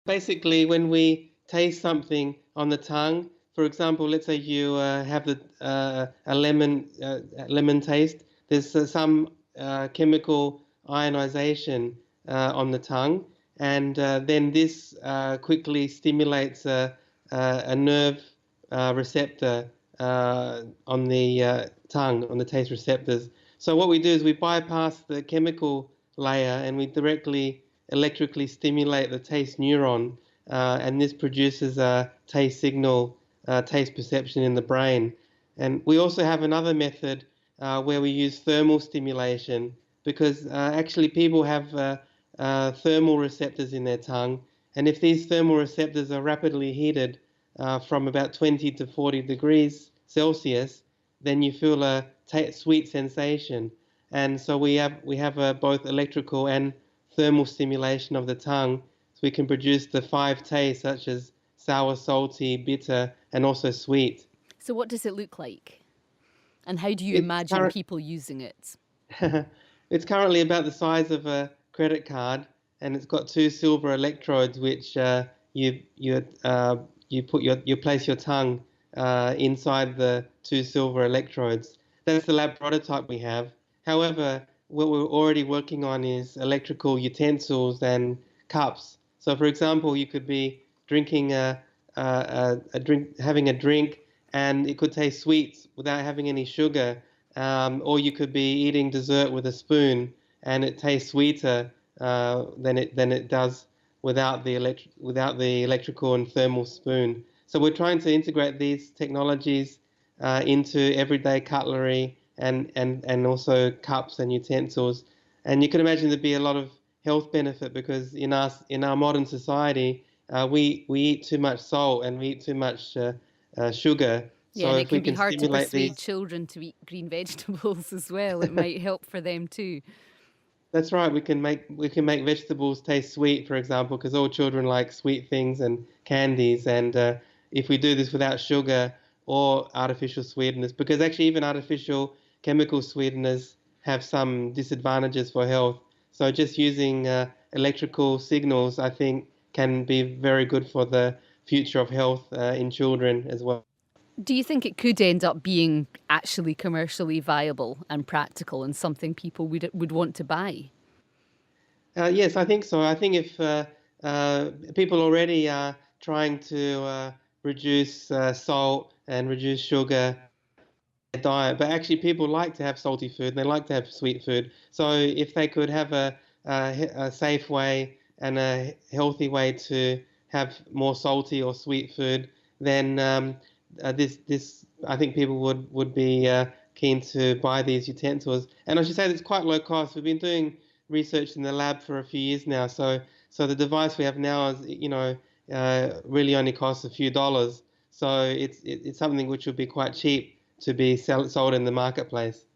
Basically, when we taste something on the tongue, for example, let's say you have a lemon taste. There's some chemical ionization on the tongue, and then this quickly stimulates a nerve receptor on the tongue, on the taste receptors. So what we do is we bypass the chemical layer and we directly electrically stimulate the taste neuron, and this produces a taste signal, taste perception in the brain. And we also have another method where we use thermal stimulation because actually people have thermal receptors in their tongue, and if these thermal receptors are rapidly heated from about 20 to 40 degrees Celsius, then you feel a sweet sensation. And so we have both electrical and thermal stimulation of the tongue, so we can produce the five tastes such as sour, salty, bitter, and also sweet. So what does it look like? And how do you It's imagine current, people using it? it's currently about the size of a credit card, and it's got two silver electrodes which you put you place your tongue inside the two silver electrodes. That's the lab prototype we have. However, what we're already working on is electrical utensils and cups. So, for example, you could be drinking a drink, having a drink, and it could taste sweet without having any sugar. Or you could be eating dessert with a spoon, and it tastes sweeter than it does without the electrical and thermal spoon. So we're trying to integrate these technologies into everyday cutlery and also cups and utensils. And you can imagine there'd be a lot of health benefit because in our modern society, we eat too much salt and we eat too much sugar. Yeah, So and it if we can be can hard to stimulate persuade these, children to eat green vegetables as well. It might help for them too. that's right. We can make vegetables taste sweet, for example, because all children like sweet things and candies. And if we do this without sugar or artificial sweeteners, because actually even artificial chemical sweeteners have some disadvantages for health. So just using electrical signals, I think, can be very good for the future of health in children as well. Do you think it could end up being actually commercially viable and practical and something people would want to buy? Yes, I think so. I think if people already are trying to reduce salt and reduce sugar in their diet, but actually people like to have salty food and they like to have sweet food. So if they could have a safe way and a healthy way to have more salty or sweet food, then this I think people would be keen to buy these utensils. And I should say that it's quite low cost. We've been doing research in the lab for a few years now. So the device we have now is, really only costs a few dollars. So it's something which would be quite cheap to be sold in the marketplace.